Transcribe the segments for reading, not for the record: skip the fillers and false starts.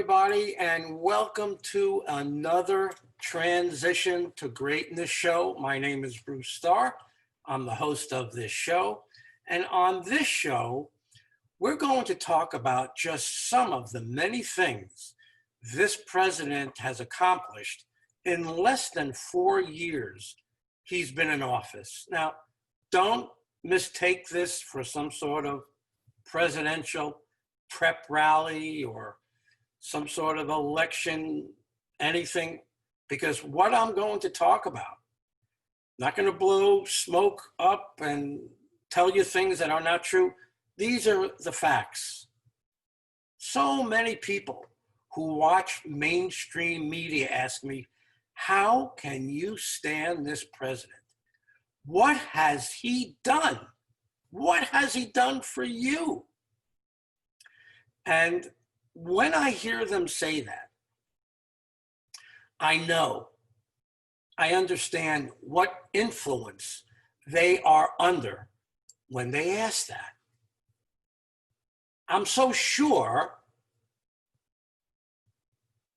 everybody, and welcome to another Transition to Greatness show. My name is Bruce Starr. I'm the host of this show. And on this show, we're going to talk about just some of the many things this president has accomplished in less than 4 years he's been in office. Now, don't mistake this for some sort of presidential prep rally or some sort of election, anything, because what I'm going to talk about, not going to blow smoke up and tell you things that are not true. These are the facts. So many people who watch mainstream media ask me, how can you stand this president? What has he done? What has he done for you? And when I hear them say that, I know, I understand what influence they are under when they ask that. I'm so sure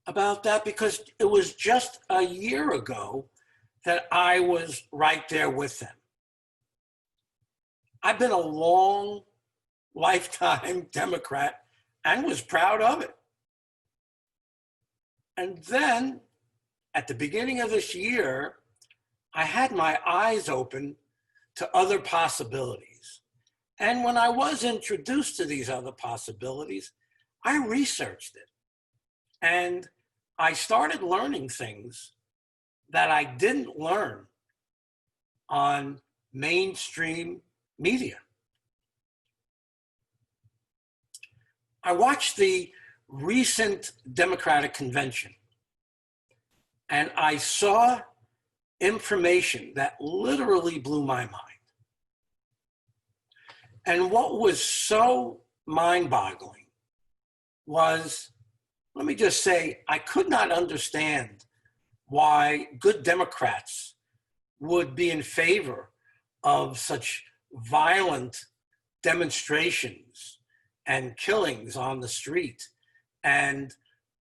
about that because it was just a year ago that I was right there with them. I've been a long lifetime Democrat and was proud of it. And then at the beginning of this year, I had my eyes open to other possibilities. And when I was introduced to these other possibilities, I researched it. And I started learning things that I didn't learn on mainstream media. I watched the recent Democratic convention and I saw information that literally blew my mind. And what was so mind-boggling was, let me just say, I could not understand why good Democrats would be in favor of such violent demonstrations and killings on the street and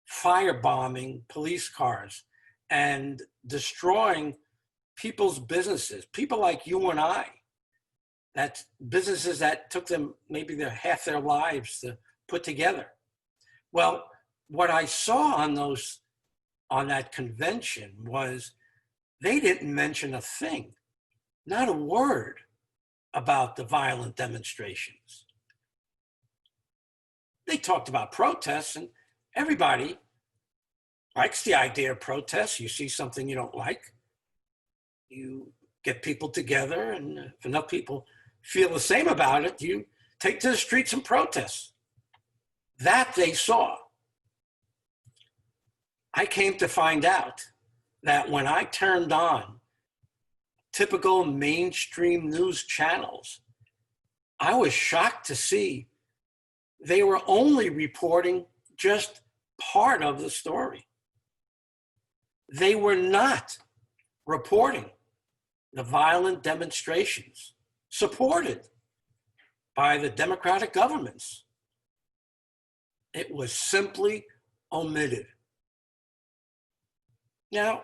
firebombing police cars and destroying people's businesses, people like you and I, that's businesses that took them maybe half their lives to put together. Well, what I saw on that convention was they didn't mention a thing, not a word about the violent demonstrations. They talked about protests, and everybody likes the idea of protests. You see something you don't like, you get people together, and if enough people feel the same about it, you take to the streets and protest. That they saw. I came to find out that when I turned on typical mainstream news channels, I was shocked to see they were only reporting just part of the story. They were not reporting the violent demonstrations supported by the Democratic governments. It was simply omitted. Now,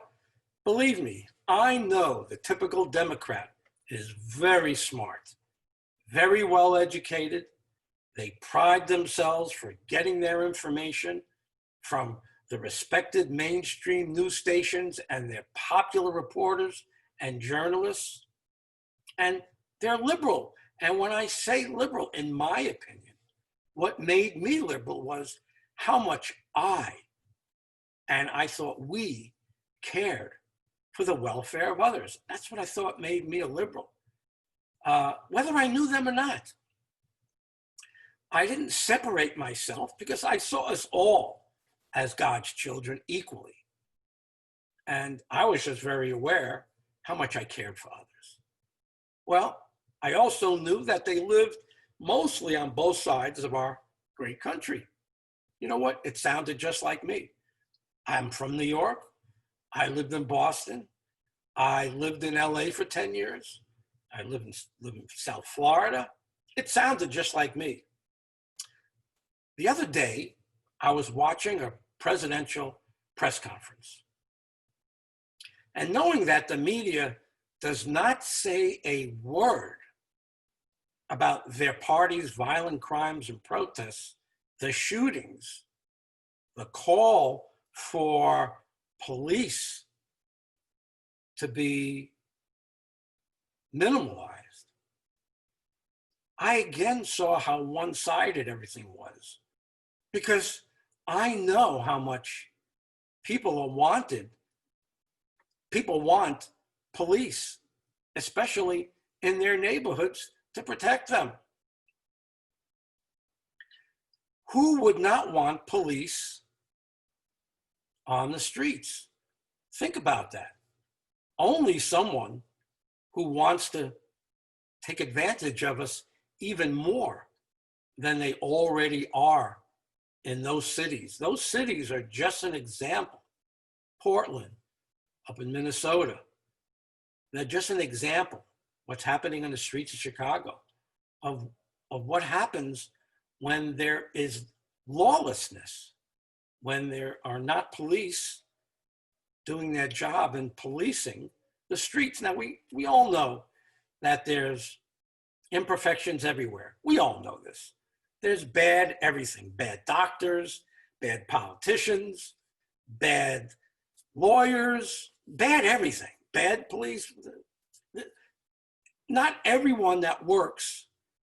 believe me, I know the typical Democrat is very smart, very well educated. They pride themselves for getting their information from the respected mainstream news stations and their popular reporters and journalists. And they're liberal. And when I say liberal, in my opinion, what made me liberal was how much I thought we cared for the welfare of others. That's what I thought made me a liberal, whether I knew them or not. I didn't separate myself because I saw us all as God's children equally. And I was just very aware how much I cared for others. Well, I also knew that they lived mostly on both sides of our great country. You know what? It sounded just like me. I'm from New York. I lived in Boston. I lived in LA for 10 years. I live in South Florida. It sounded just like me. The other day, I was watching a presidential press conference. And knowing that the media does not say a word about their party's violent crimes and protests, the shootings, the call for police to be minimalized, I again saw how one-sided everything was, because I know how much people want police, especially in their neighborhoods, to protect them. Who would not want police on the streets? Think about that. Only someone who wants to take advantage of us even more than they already are in those cities. Those cities are just an example. Portland, up in Minnesota, they're just an example. What's happening on the streets of Chicago, of what happens when there is lawlessness, when there are not police doing their job and policing the streets. Now, we all know that there's imperfections everywhere. We all know this. There's bad everything, bad doctors, bad politicians, bad lawyers, bad everything, bad police. Not everyone that works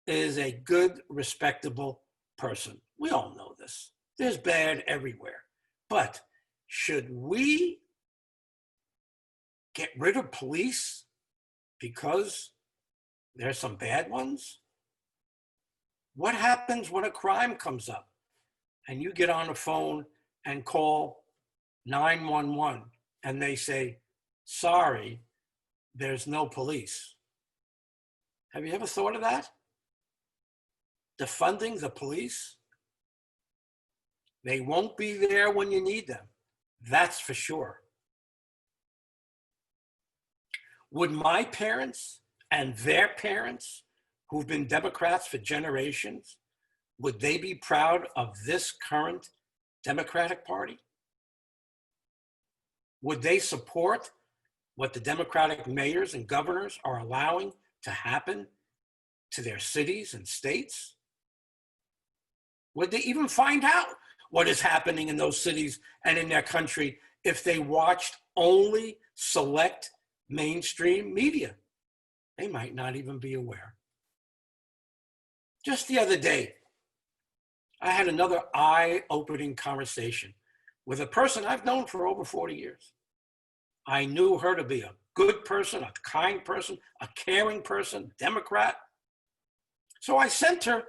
is a good, respectable person. We all know this. There's bad everywhere. But should we get rid of police because there's some bad ones? What happens when a crime comes up and you get on the phone and call 911 and they say, sorry, there's no police? Have you ever thought of that? Defunding the police? They won't be there when you need them. That's for sure. Would my parents and their parents, who've been Democrats for generations, would they be proud of this current Democratic Party? Would they support what the Democratic mayors and governors are allowing to happen to their cities and states? Would they even find out what is happening in those cities and in their country if they watched only select mainstream media? They might not even be aware. Just the other day, I had another eye-opening conversation with a person I've known for over 40 years. I knew her to be a good person, a kind person, a caring person, Democrat. So I sent her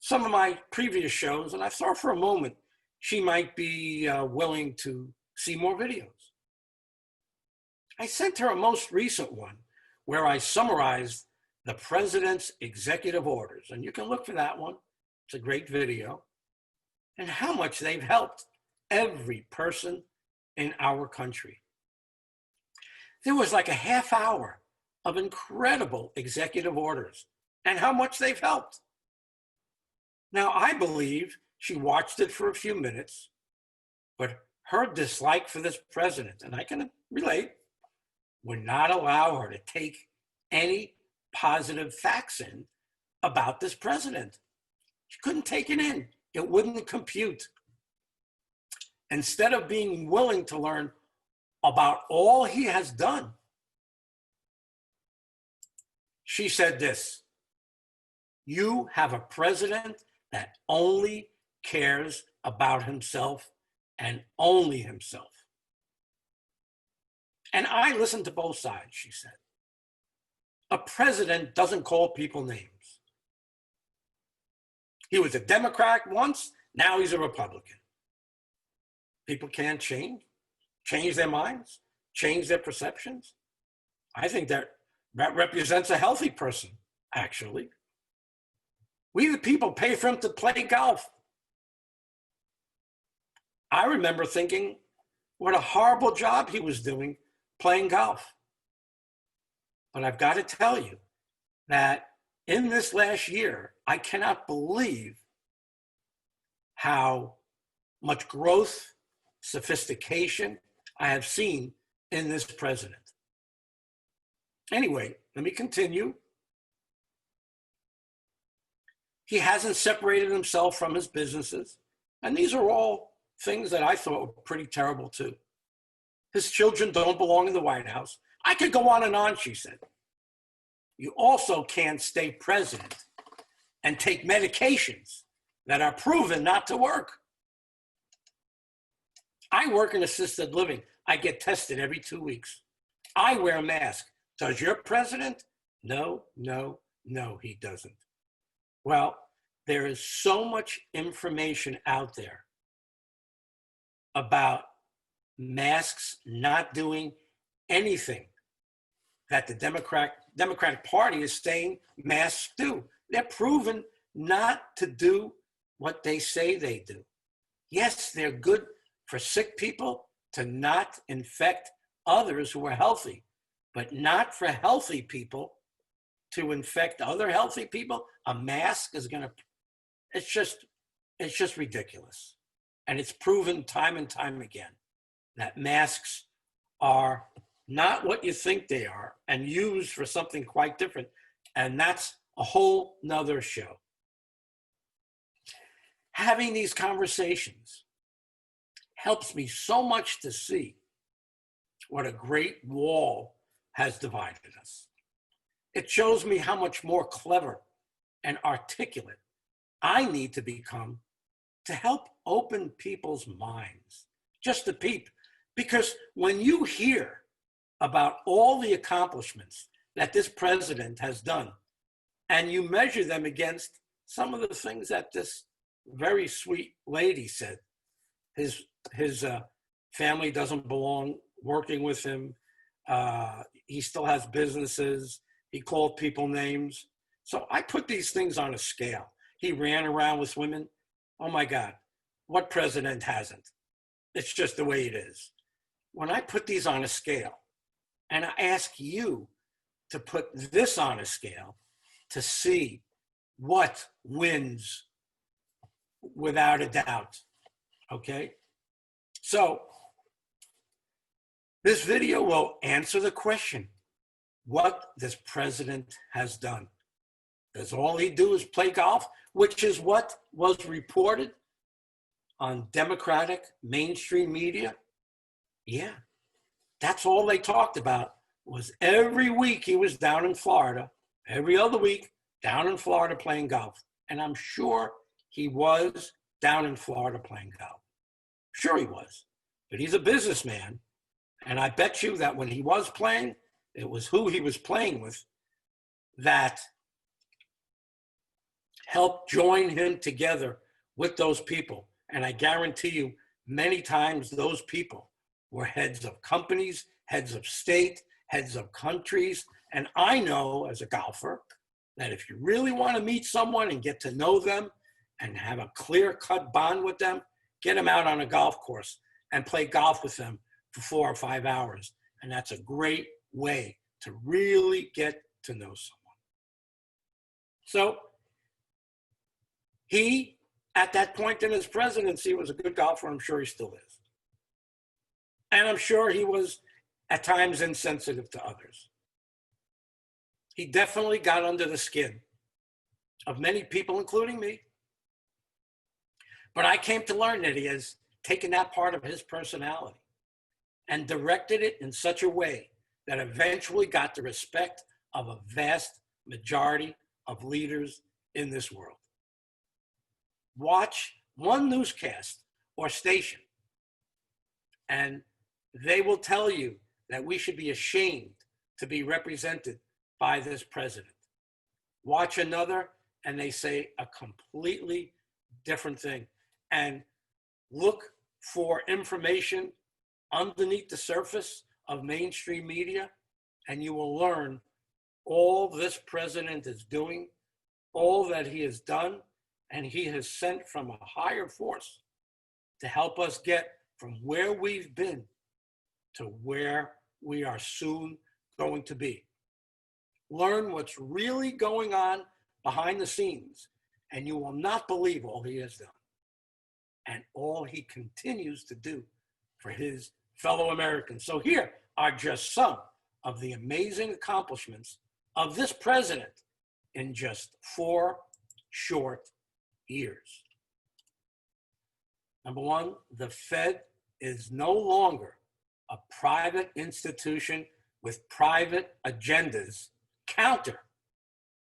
some of my previous shows, and I thought for a moment she might be willing to see more videos. I sent her a most recent one where I summarized the president's executive orders, and you can look for that one. It's a great video, and how much they've helped every person in our country. There was like a half hour of incredible executive orders and how much they've helped. Now, I believe she watched it for a few minutes, but her dislike for this president, and I can relate, would not allow her to take any positive facts in about this president. She couldn't take it in. It wouldn't compute. Instead of being willing to learn about all he has done, she said this: you have a president that only cares about himself and only himself. And I listened to both sides, she said. A president doesn't call people names. He was a Democrat once, now he's a Republican. People can't change their minds, change their perceptions. I think that represents a healthy person, actually. We, the people, pay for him to play golf. I remember thinking what a horrible job he was doing playing golf. But I've got to tell you that in this last year, I cannot believe how much growth sophistication I have seen in this president. Anyway, let me continue. He hasn't separated himself from his businesses. And these are all things that I thought were pretty terrible too. His children don't belong in the White House. I could go on and on, she said. You also can't stay president and take medications that are proven not to work. I work in assisted living. I get tested every 2 weeks. I wear a mask. Does your president? No, no, no, he doesn't. Well, there is so much information out there about masks not doing anything that the Democratic Party is saying masks do. They're proven not to do what they say they do. Yes, they're good for sick people to not infect others who are healthy, but not for healthy people to infect other healthy people. A mask is going to, it's just ridiculous. And it's proven time and time again that masks are not what you think they are and used for something quite different. And that's a whole nother show. Having these conversations helps me so much to see what a great wall has divided us. It shows me how much more clever and articulate I need to become to help open people's minds, just a peep. Because when you hear about all the accomplishments that this president has done, and you measure them against some of the things that this very sweet lady said, his family doesn't belong working with him. He still has businesses. He called people names. So I put these things on a scale. He ran around with women. Oh my God, what president hasn't? It's just the way it is. When I put these on a scale, and I ask you to put this on a scale to see what wins without a doubt, okay? So this video will answer the question, what this president has done. Does all he do is play golf, which is what was reported on Democratic mainstream media? Yeah, that's all they talked about was every week he was down in Florida, every other week down in Florida playing golf. And I'm sure he was down in Florida playing golf. Sure he was, but he's a businessman. And I bet you that when he was playing, it was who he was playing with that helped join him together with those people. And I guarantee you, many times those people were heads of companies, heads of state, heads of countries. And I know as a golfer that if you really want to meet someone and get to know them and have a clear-cut bond with them, get them out on a golf course and play golf with them for 4 or 5 hours. And that's a great way to really get to know someone. So he, at that point in his presidency, was a good golfer. I'm sure he still is. And I'm sure he was at times insensitive to others. He definitely got under the skin of many people, including me. But I came to learn that he has taken that part of his personality and directed it in such a way that eventually got the respect of a vast majority of leaders in this world. Watch one newscast or station, and they will tell you that we should be ashamed to be represented by this president. Watch another, and they say a completely different thing. And look for information underneath the surface of mainstream media, and you will learn all this president is doing, all that he has done, and he has sent from a higher force to help us get from where we've been to where we are soon going to be. Learn what's really going on behind the scenes, and you will not believe all he has done and all he continues to do for his fellow Americans. So here are just some of the amazing accomplishments of this president in just 4 short years. Number one, the Fed is no longer a private institution with private agendas counter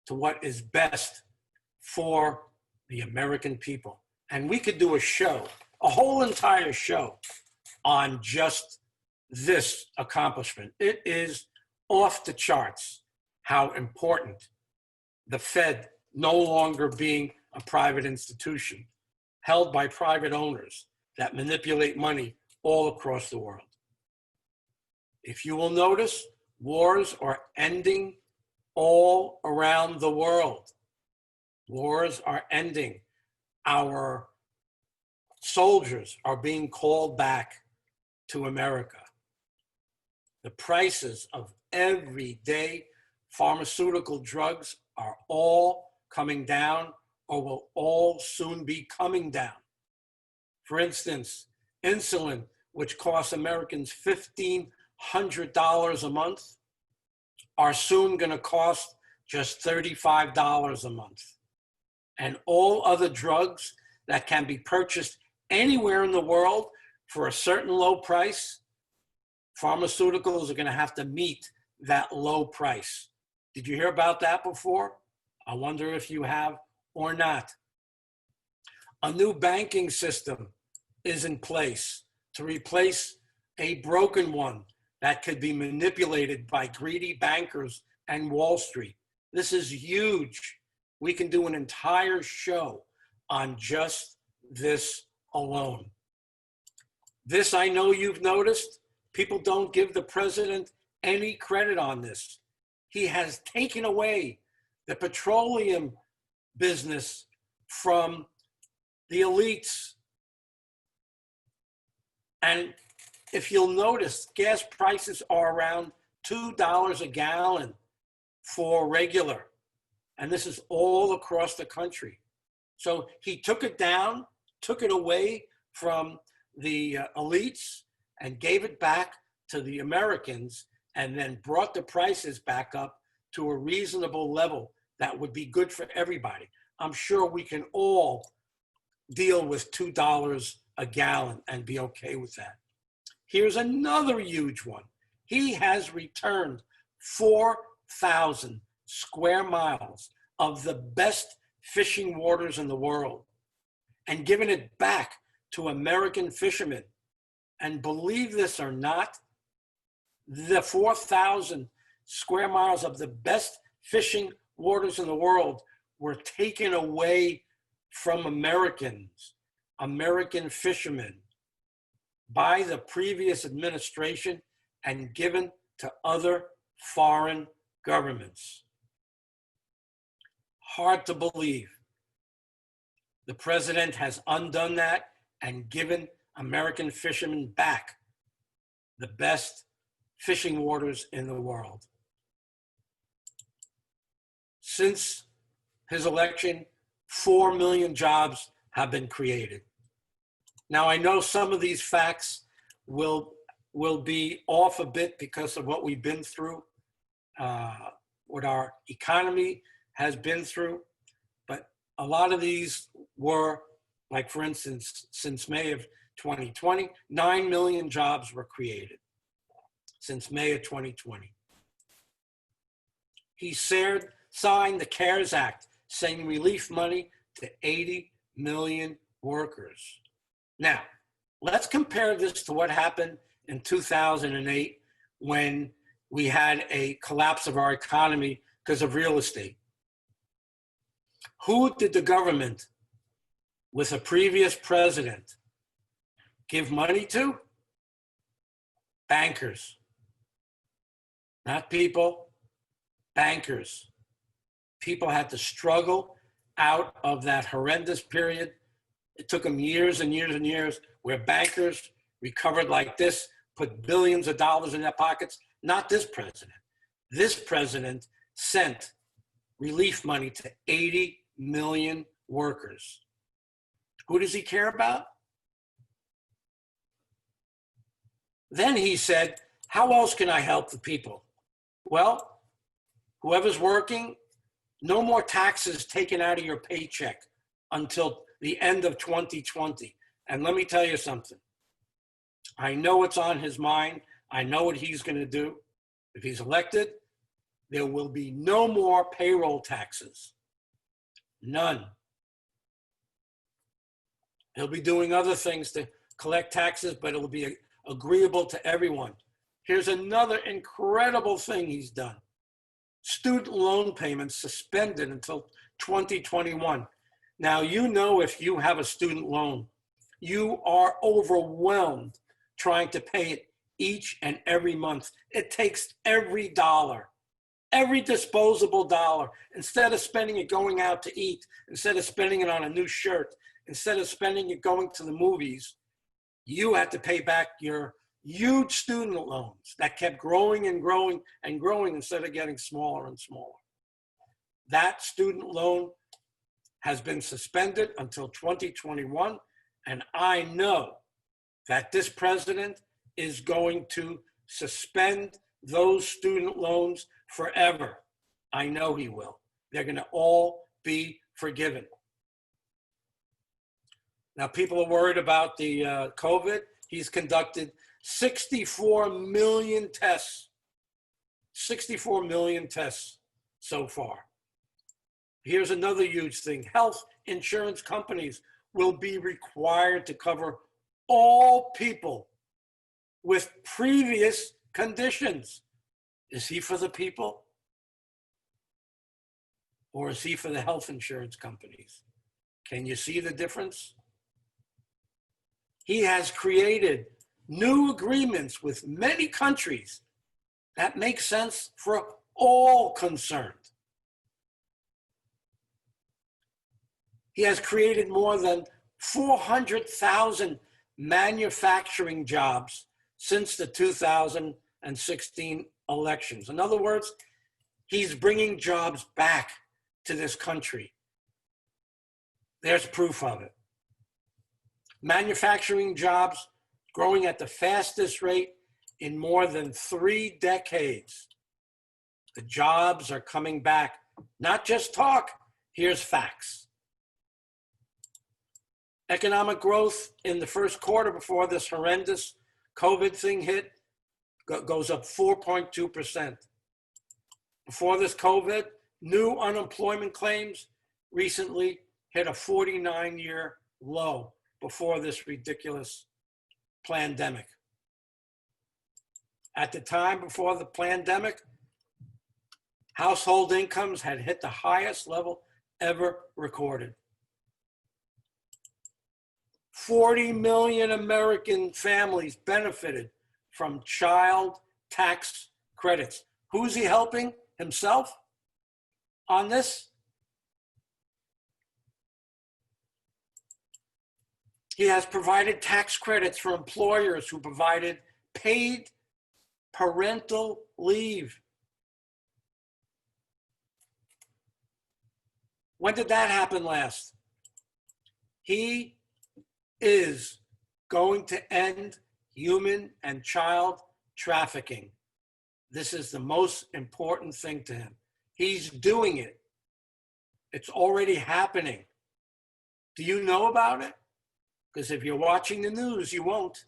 to what is best for the American people. And we could do a show, a whole entire show on just this accomplishment. It is off the charts how important the Fed no longer being a private institution held by private owners that manipulate money all across the world. If you will notice, wars are ending all around the world. Wars are ending. Our soldiers are being called back to America. The prices of everyday pharmaceutical drugs are all coming down or will all soon be coming down. For instance, insulin, which costs Americans $1,500 a month, are soon going to cost just $35 a month. And all other drugs that can be purchased anywhere in the world for a certain low price, pharmaceuticals are going to have to meet that low price. Did you hear about that before? I wonder if you have or not. A new banking system is in place to replace a broken one that could be manipulated by greedy bankers and Wall Street. This is huge. We can do an entire show on just this alone. This, I know you've noticed, people don't give the president any credit on this. He has taken away the petroleum business from the elites. And if you'll notice, gas prices are around $2 a gallon for regular. And this is all across the country. So he took it down, took it away from the elites and gave it back to the Americans, and then brought the prices back up to a reasonable level that would be good for everybody. I'm sure we can all deal with $2 a gallon and be okay with that. Here's another huge one. He has returned 4,000 square miles of the best fishing waters in the world and given it back to American fishermen. And believe this or not, the 4,000 square miles of the best fishing waters in the world were taken away from Americans, American fishermen, by the previous administration and given to other foreign governments. Hard to believe. The president has undone that and given American fishermen back the best fishing waters in the world. Since his election, 4 million jobs have been created. Now, I know some of these facts will be off a bit because of what we've been through, what our economy has been through, but a lot of these were, like for instance, since May of 2020, 9 million jobs were created since May of 2020. He signed the CARES Act, sending relief money to 80 million workers. Now, let's compare this to what happened in 2008 when we had a collapse of our economy because of real estate. Who did the government, with a previous president, give money to? Bankers. Not people, bankers. People had to struggle out of that horrendous period. It took them years and years and years where bankers recovered like this, put billions of dollars in their pockets. Not this president. This president sent relief money to 80 million workers. Who does he care about? Then he said, how else can I help the people? Well, whoever's working, no more taxes taken out of your paycheck until the end of 2020. And let me tell you something. I know it's on his mind. I know what he's going to do. If he's elected, there will be no more payroll taxes. None. He'll be doing other things to collect taxes, but it'll be agreeable to everyone. Here's another incredible thing he's done. Student loan payments suspended until 2021. Now, you know, if you have a student loan, you are overwhelmed trying to pay it each and every month. It takes every dollar, every disposable dollar. Instead of spending it going out to eat, instead of spending it on a new shirt, instead of spending it going to the movies, you had to pay back your huge student loans that kept growing and growing and growing instead of getting smaller and smaller. That student loan has been suspended until 2021, and I know that this president is going to suspend those student loans forever. I know he will. They're going to all be forgiven. Now, people are worried about the COVID. He's conducted 64 million tests. 64 million tests so far. Here's another huge thing. Health insurance companies will be required to cover all people with previous conditions. Is he for the people? Or is he for the health insurance companies? Can you see the difference? He has created new agreements with many countries that make sense for all concerned. He has created more than 400,000 manufacturing jobs since the 2016 elections. In other words, he's bringing jobs back to this country. There's proof of it. Manufacturing jobs growing at the fastest rate in more than 3 decades. The jobs are coming back, not just talk, here's facts. Economic growth in the first quarter before this horrendous COVID thing hit goes up 4.2%. Before this COVID, new unemployment claims recently hit a 49-year low before this ridiculous pandemic. At the time before the pandemic, household incomes had hit the highest level ever recorded. 40 million American families benefited from child tax credits. Who's he helping? Himself on this? He has provided tax credits for employers who provided paid parental leave. When did that happen last? He is going to end human and child trafficking. This is the most important thing to him. He's doing it. It's already happening. Do you know about it? Because if you're watching the news, you won't.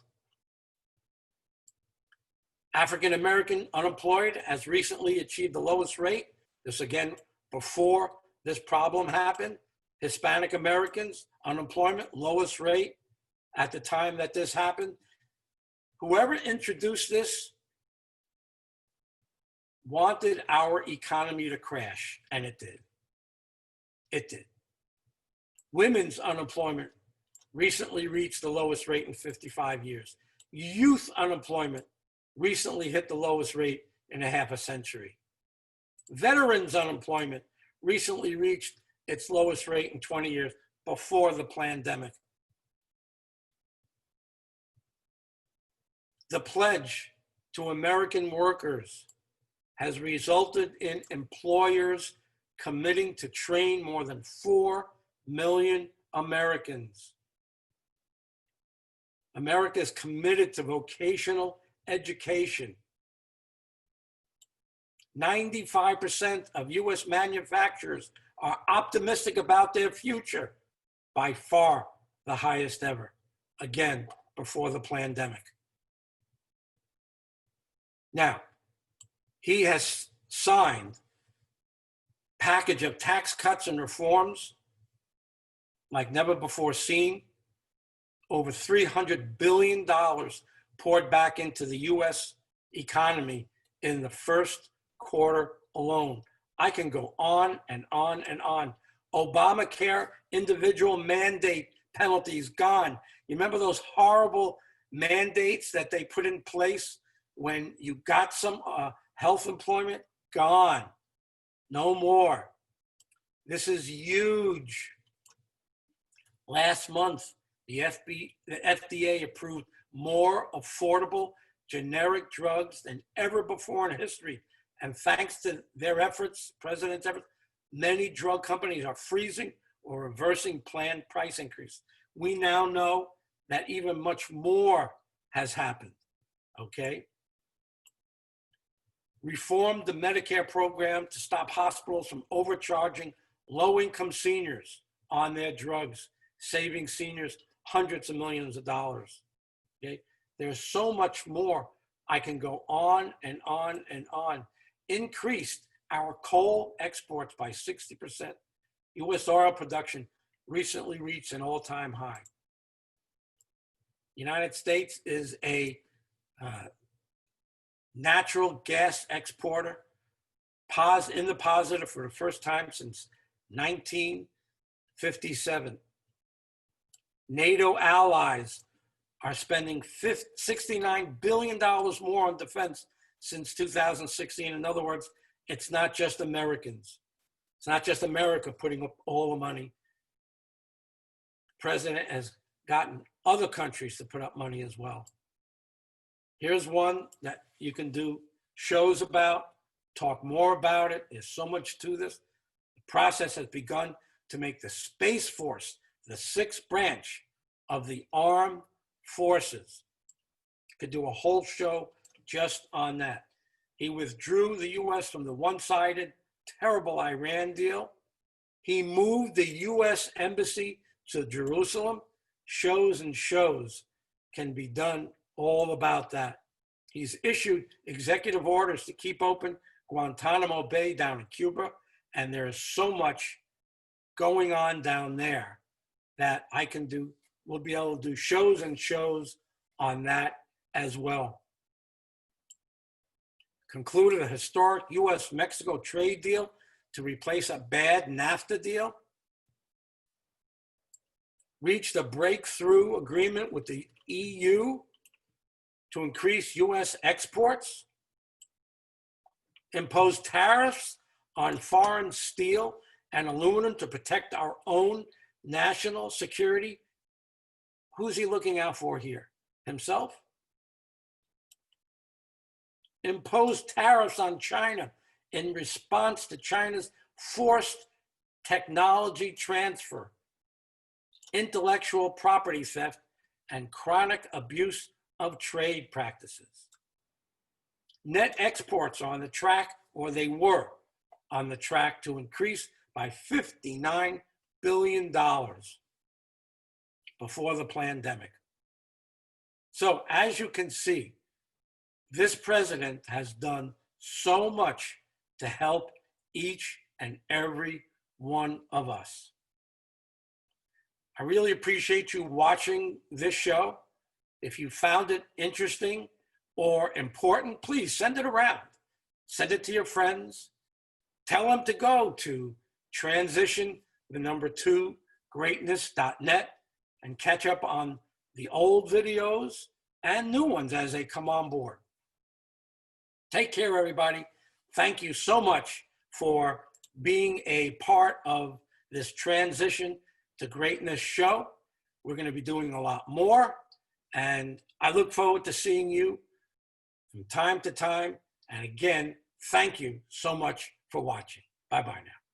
African American unemployed has recently achieved the lowest rate. This again, before this problem happened. Hispanic Americans, unemployment, lowest rate at the time that this happened. Whoever introduced this wanted our economy to crash, and it did. It did. Women's unemployment recently reached the lowest rate in 55 years. Youth unemployment recently hit the lowest rate in a half a century. Veterans unemployment recently reached its lowest rate in 20 years before the pandemic. The pledge to American workers has resulted in employers committing to train more than 4 million Americans. America is committed to vocational education. 95% of US manufacturers are optimistic about their future, by far the highest ever, again, before the pandemic. Now, he has signed a package of tax cuts and reforms like never before seen. Over $300 billion poured back into the US economy in the first quarter alone. I can go on and on and on. Obamacare individual mandate penalties gone. You remember those horrible mandates that they put in place when you got some health employment? Gone. No more. This is huge. Last month, the FDA approved more affordable generic drugs than ever before in history. And thanks to their efforts, President's efforts, many drug companies are freezing or reversing planned price increase. We now know that even much more has happened, okay? Reformed the Medicare program to stop hospitals from overcharging low-income seniors on their drugs, saving seniors hundreds of millions of dollars, okay? There's so much more. I can go on and on and on. Increased our coal exports by 60%. U.S. oil production recently reached an all-time high. United States is a natural gas exporter, in the positive for the first time since 1957. NATO allies are spending $69 billion more on defense since 2016. In other words, it's not just Americans. It's not just America putting up all the money. The president has gotten other countries to put up money as well. Here's one that you can do shows about, talk more about it. There's so much to this. The process has begun to make the Space Force the sixth branch of the armed forces. Could do a whole show just on that. He withdrew the U.S. from the one-sided, terrible Iran deal. He moved the U.S. embassy to Jerusalem. Shows and shows can be done all about that. He's issued executive orders to keep open Guantanamo Bay down in Cuba, and there is so much going on down there that we'll be able to do shows and shows on that as well. Concluded a historic U.S.-Mexico trade deal to replace a bad NAFTA deal. Reached a breakthrough agreement with the EU to increase U.S. exports. Imposed tariffs on foreign steel and aluminum to protect our own national security. Who's he looking out for here? Himself? Imposed tariffs on China in response to China's forced technology transfer, intellectual property theft, and chronic abuse of trade practices. Net exports are on the track, or they were on the track, to increase by $59 billion before the pandemic. So as you can see, this president has done so much to help each and every one of us. I really appreciate you watching this show. If you found it interesting or important, please send it around. Send it to your friends. Tell them to go to Transition2Greatness.net and catch up on the old videos and new ones as they come on board. Take care, everybody. Thank you so much for being a part of this Transition to Greatness show. We're going to be doing a lot more, and I look forward to seeing you from time to time. And again, thank you so much for watching. Bye-bye now.